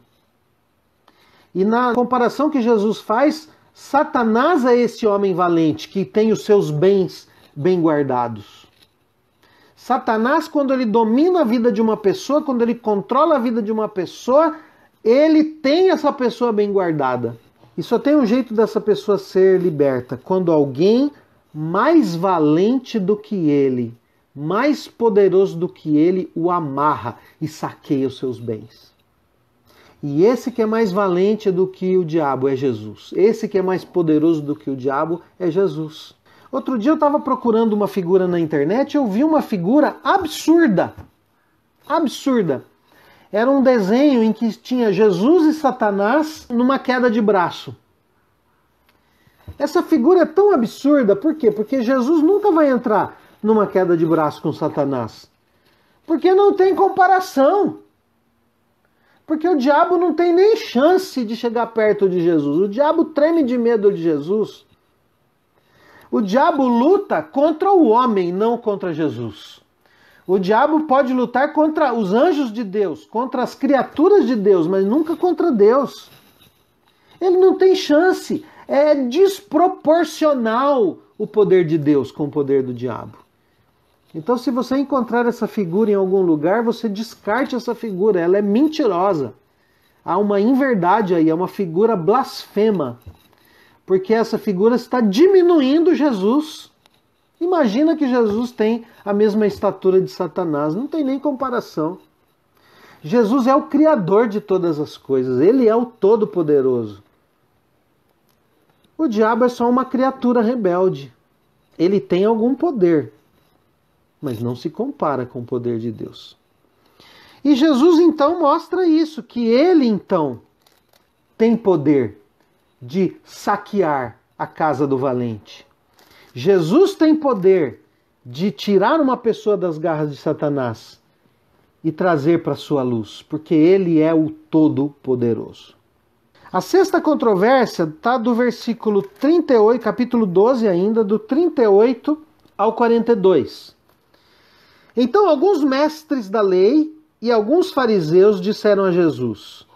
E na comparação que Jesus faz, Satanás é esse homem valente que tem os seus bens bem guardados. Satanás, quando ele domina a vida de uma pessoa, quando ele controla a vida de uma pessoa, ele tem essa pessoa bem guardada. E só tem um jeito dessa pessoa ser liberta: quando alguém mais valente do que ele, mais poderoso do que ele, o amarra e saqueia os seus bens. E esse que é mais valente do que o diabo é Jesus. Esse que é mais poderoso do que o diabo é Jesus. Outro dia eu estava procurando uma figura na internet e eu vi uma figura absurda. Absurda. Era um desenho em que tinha Jesus e Satanás numa queda de braço. Essa figura é tão absurda, por quê? Porque Jesus nunca vai entrar numa queda de braço com Satanás. Porque não tem comparação. Porque o diabo não tem nem chance de chegar perto de Jesus. O diabo treme de medo de Jesus. O diabo luta contra o homem, não contra Jesus. O diabo pode lutar contra os anjos de Deus, contra as criaturas de Deus, mas nunca contra Deus. Ele não tem chance. É desproporcional o poder de Deus com o poder do diabo. Então, se você encontrar essa figura em algum lugar, você descarte essa figura. Ela é mentirosa. Há uma inverdade aí, é uma figura blasfema. Porque essa figura está diminuindo Jesus. Imagina que Jesus tem a mesma estatura de Satanás. Não tem nem comparação. Jesus é o Criador de todas as coisas. Ele é o Todo-Poderoso. O diabo é só uma criatura rebelde. Ele tem algum poder, mas não se compara com o poder de Deus. E Jesus então mostra isso, que ele então tem poder de saquear a casa do valente. Jesus tem poder de tirar uma pessoa das garras de Satanás e trazer para a sua luz, porque ele é o Todo-Poderoso. A sexta controvérsia está do versículo 38, capítulo 12 ainda, do 38 ao 42. Então alguns mestres da lei e alguns fariseus disseram a Jesus: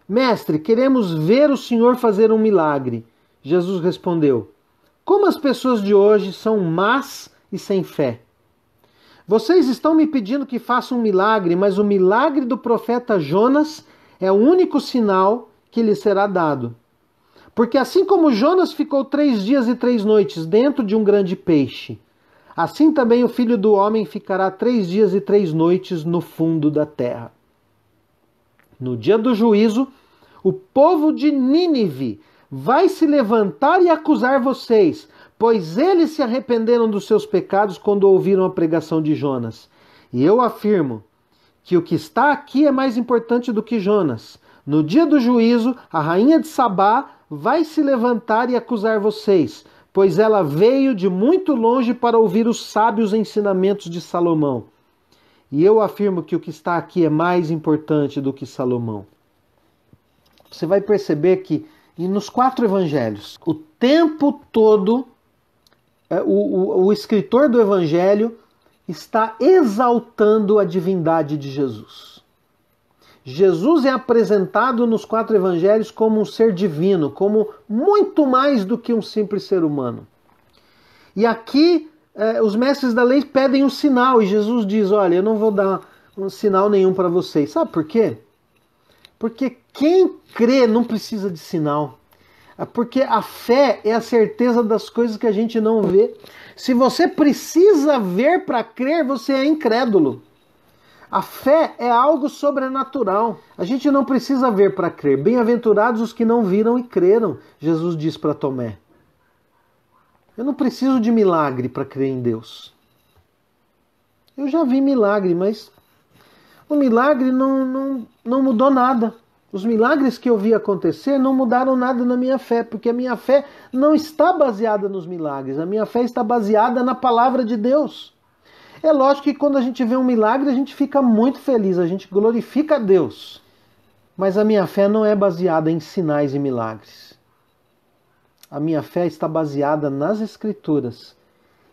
Mestre, queremos ver o Senhor fazer um milagre. Jesus respondeu: Como as pessoas de hoje são más e sem fé. Vocês estão me pedindo que faça um milagre, mas o milagre do profeta Jonas é o único sinal que lhe será dado. Porque assim como Jonas ficou 3 dias e 3 noites dentro de um grande peixe, assim também o Filho do Homem ficará 3 dias e 3 noites no fundo da terra. No dia do juízo, o povo de Nínive vai se levantar e acusar vocês, pois eles se arrependeram dos seus pecados quando ouviram a pregação de Jonas. E eu afirmo que o que está aqui é mais importante do que Jonas. No dia do juízo, a rainha de Sabá vai se levantar e acusar vocês, pois ela veio de muito longe para ouvir os sábios ensinamentos de Salomão. E eu afirmo que o que está aqui é mais importante do que Salomão. Você vai perceber que nos 4 evangelhos, o tempo todo, o escritor do evangelho está exaltando a divindade de Jesus. Jesus é apresentado nos 4 evangelhos como um ser divino, como muito mais do que um simples ser humano. E aqui os mestres da lei pedem um sinal e Jesus diz: olha, eu não vou dar um sinal nenhum para vocês. Sabe por quê? Porque quem crê não precisa de sinal. Porque a fé é a certeza das coisas que a gente não vê. Se você precisa ver para crer, você é incrédulo. A fé é algo sobrenatural. A gente não precisa ver para crer. Bem-aventurados os que não viram e creram, Jesus diz para Tomé. Eu não preciso de milagre para crer em Deus. Eu já vi milagre, mas o milagre não mudou nada. Os milagres que eu vi acontecer não mudaram nada na minha fé, porque a minha fé não está baseada nos milagres. A minha fé está baseada na palavra de Deus. É lógico que quando a gente vê um milagre, a gente fica muito feliz, a gente glorifica a Deus. Mas a minha fé não é baseada em sinais e milagres. A minha fé está baseada nas Escrituras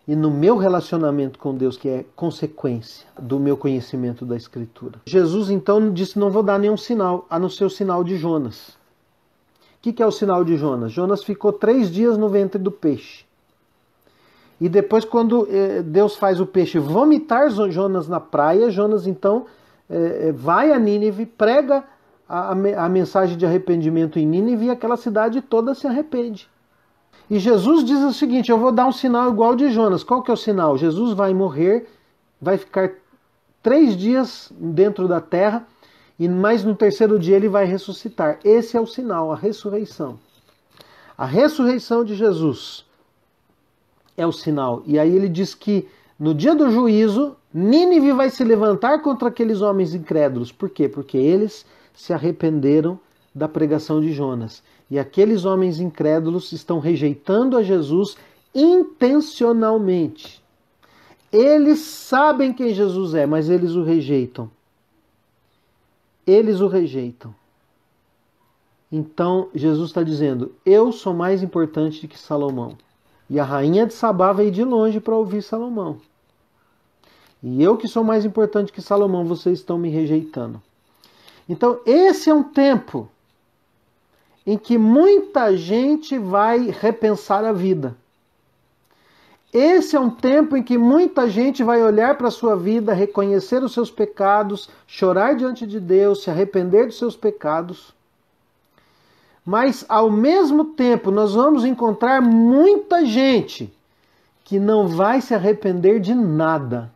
e no meu relacionamento com Deus, que é consequência do meu conhecimento da Escritura. Jesus então disse: não vou dar nenhum sinal, a não ser o sinal de Jonas. O que é o sinal de Jonas? Jonas ficou 3 dias no ventre do peixe. E depois, quando Deus faz o peixe vomitar Jonas na praia, Jonas então vai a Nínive, prega a mensagem de arrependimento em Nínive e aquela cidade toda se arrepende. E Jesus diz o seguinte: eu vou dar um sinal igual de Jonas. Qual que é o sinal? Jesus vai morrer, vai ficar 3 dias dentro da terra, mas no 3º dia ele vai ressuscitar. Esse é o sinal, a ressurreição. A ressurreição de Jesus é o sinal. E aí ele diz que no dia do juízo, Nínive vai se levantar contra aqueles homens incrédulos. Por quê? Porque eles se arrependeram da pregação de Jonas. E aqueles homens incrédulos estão rejeitando a Jesus intencionalmente. Eles sabem quem Jesus é, mas eles o rejeitam. Eles o rejeitam. Então Jesus está dizendo: eu sou mais importante que Salomão. E a rainha de Sabá veio de longe para ouvir Salomão. E eu que sou mais importante que Salomão, vocês estão me rejeitando. Então esse é um tempo em que muita gente vai repensar a vida. Esse é um tempo em que muita gente vai olhar para a sua vida, reconhecer os seus pecados, chorar diante de Deus, se arrepender dos seus pecados. Mas, ao mesmo tempo, nós vamos encontrar muita gente que não vai se arrepender de nada,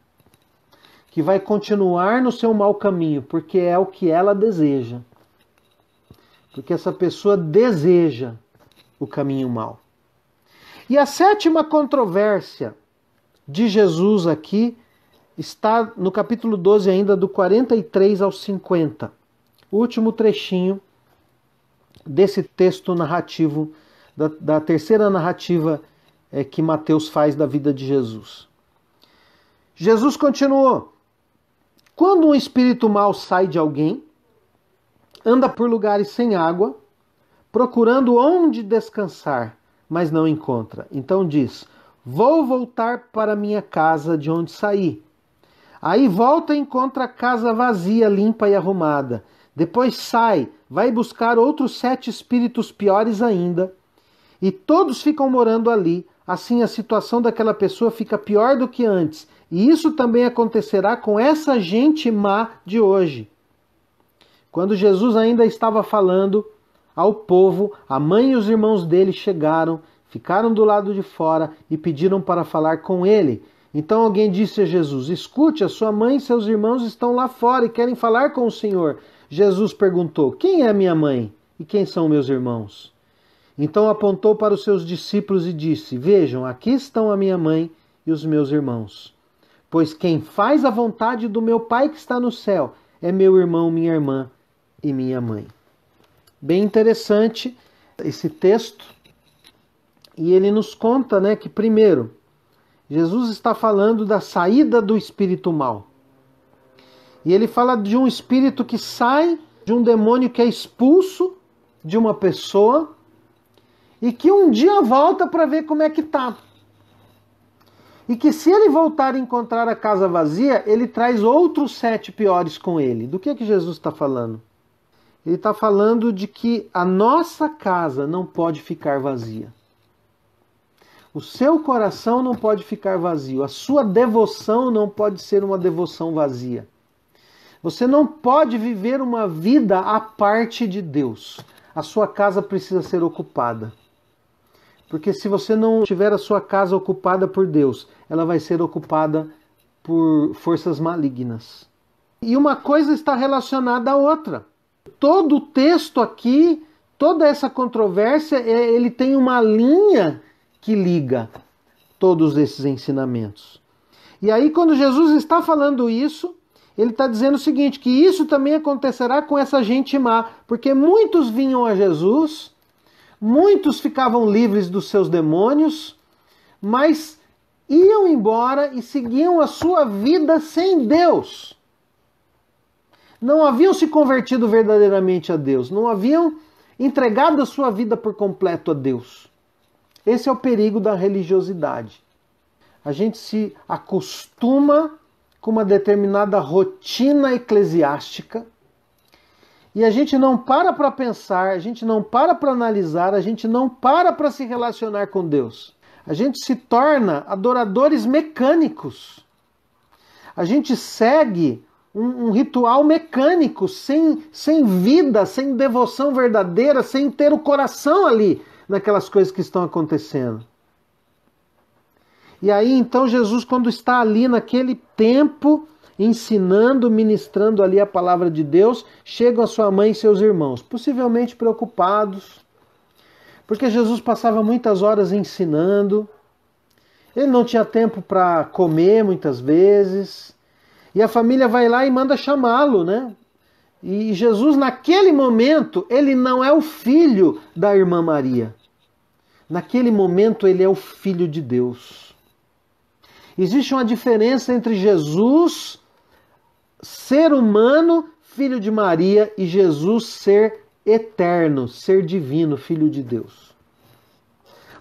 que vai continuar no seu mau caminho, porque é o que ela deseja. Porque essa pessoa deseja o caminho mau. E a sétima controvérsia de Jesus aqui está no capítulo 12 ainda, do 43 ao 50. O último trechinho desse texto narrativo, da terceira narrativa que Mateus faz da vida de Jesus. Jesus continuou: quando um espírito mau sai de alguém, anda por lugares sem água, procurando onde descansar, mas não encontra. Então diz: vou voltar para minha casa de onde saí. Aí volta e encontra a casa vazia, limpa e arrumada. Depois sai, vai buscar outros 7 espíritos piores ainda, e todos ficam morando ali. Assim a situação daquela pessoa fica pior do que antes. E isso também acontecerá com essa gente má de hoje. Quando Jesus ainda estava falando ao povo, a mãe e os irmãos dele chegaram, ficaram do lado de fora e pediram para falar com ele. Então alguém disse a Jesus: escute, a sua mãe e seus irmãos estão lá fora e querem falar com o Senhor. Jesus perguntou: quem é minha mãe e quem são meus irmãos? Então apontou para os seus discípulos e disse: vejam, aqui estão a minha mãe e os meus irmãos. Pois quem faz a vontade do meu Pai que está no céu é meu irmão, minha irmã e minha mãe. Bem interessante esse texto. E ele nos conta, que primeiro, Jesus está falando da saída do espírito mau. E ele fala de um espírito que sai, de um demônio que é expulso de uma pessoa e que um dia volta para ver como é que está. E que se ele voltar a encontrar a casa vazia, ele traz outros 7 piores com ele. Do que Jesus está falando? Ele está falando de que a nossa casa não pode ficar vazia. O seu coração não pode ficar vazio. A sua devoção não pode ser uma devoção vazia. Você não pode viver uma vida à parte de Deus. A sua casa precisa ser ocupada. Porque se você não tiver a sua casa ocupada por Deus, ela vai ser ocupada por forças malignas. E uma coisa está relacionada à outra. Todo o texto aqui, toda essa controvérsia, ele tem uma linha que liga todos esses ensinamentos. E aí, quando Jesus está falando isso, ele está dizendo o seguinte, que isso também acontecerá com essa gente má, porque muitos vinham a Jesus, muitos ficavam livres dos seus demônios, mas iam embora e seguiam a sua vida sem Deus. Não haviam se convertido verdadeiramente a Deus, não haviam entregado a sua vida por completo a Deus. Esse é o perigo da religiosidade. A gente se acostuma com uma determinada rotina eclesiástica e a gente não para pensar, a gente não para analisar, a gente não para se relacionar com Deus. A gente se torna adoradores mecânicos. A gente segue um ritual mecânico, sem vida, sem devoção verdadeira, sem ter o coração ali naquelas coisas que estão acontecendo. E aí então Jesus, quando está ali naquele tempo, ensinando, ministrando ali a palavra de Deus, chegam a sua mãe e seus irmãos, possivelmente preocupados, porque Jesus passava muitas horas ensinando, ele não tinha tempo para comer muitas vezes, e a família vai lá e manda chamá-lo, E Jesus, naquele momento, ele não é o filho da irmã Maria. Naquele momento, ele é o Filho de Deus. Existe uma diferença entre Jesus, ser humano, filho de Maria, e Jesus ser eterno, ser divino, filho de Deus.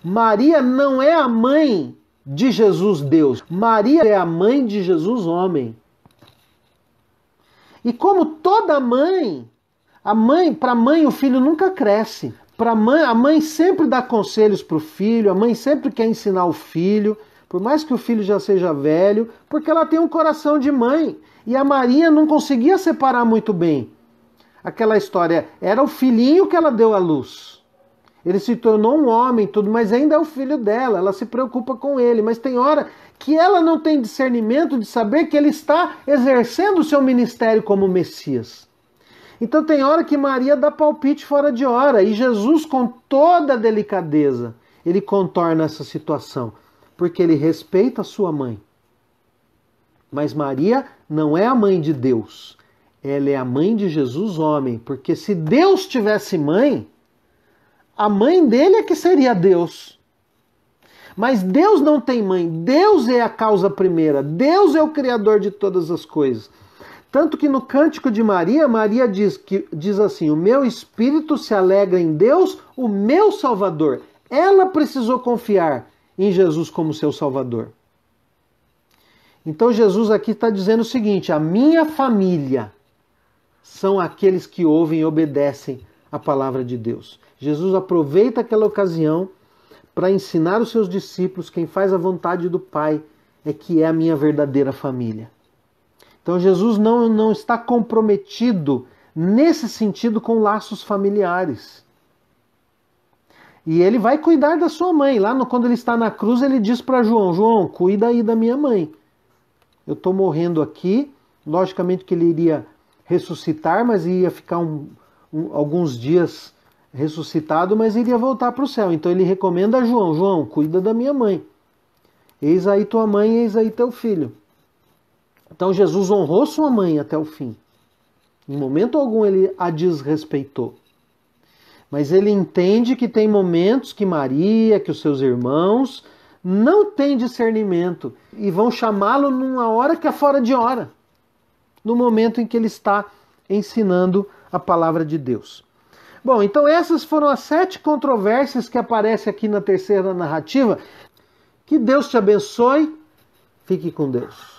Maria não é a mãe de Jesus Deus. Maria é a mãe de Jesus homem. E como toda mãe, para a mãe o filho nunca cresce. A mãe sempre dá conselhos para o filho, a mãe sempre quer ensinar o filho, por mais que o filho já seja velho, porque ela tem um coração de mãe. E a Maria não conseguia separar muito bem. Aquela história, era o filhinho que ela deu à luz. Ele se tornou um homem, tudo, mas ainda é o filho dela, ela se preocupa com ele. Mas tem hora que ela não tem discernimento de saber que ele está exercendo o seu ministério como Messias. Então tem hora que Maria dá palpite fora de hora, e Jesus, com toda a delicadeza, ele contorna essa situação? Porque ele respeita a sua mãe. Mas Maria não é a mãe de Deus. Ela é a mãe de Jesus homem. Porque se Deus tivesse mãe, a mãe dele é que seria Deus. Mas Deus não tem mãe. Deus é a causa primeira. Deus é o criador de todas as coisas. Tanto que no Cântico de Maria, Maria diz assim: o meu espírito se alegra em Deus, o meu Salvador. Ela precisou confiar em Jesus como seu Salvador. Então Jesus aqui está dizendo o seguinte: a minha família são aqueles que ouvem e obedecem a palavra de Deus. Jesus aproveita aquela ocasião para ensinar os seus discípulos: quem faz a vontade do Pai é que é a minha verdadeira família. Então Jesus não está comprometido nesse sentido com laços familiares. E ele vai cuidar da sua mãe. Lá quando ele está na cruz, ele diz para João: João, cuida aí da minha mãe. Eu estou morrendo aqui. Logicamente que ele iria ressuscitar, mas ia ficar alguns dias ressuscitado, mas iria voltar para o céu. Então ele recomenda a João: João, cuida da minha mãe. Eis aí tua mãe, eis aí teu filho. Então Jesus honrou sua mãe até o fim. Em momento algum ele a desrespeitou. Mas ele entende que tem momentos que Maria, que os seus irmãos não têm discernimento e vão chamá-lo numa hora que é fora de hora, no momento em que ele está ensinando a palavra de Deus. Bom, então essas foram as 7 controvérsias que aparecem aqui na terceira narrativa. Que Deus te abençoe. Fique com Deus.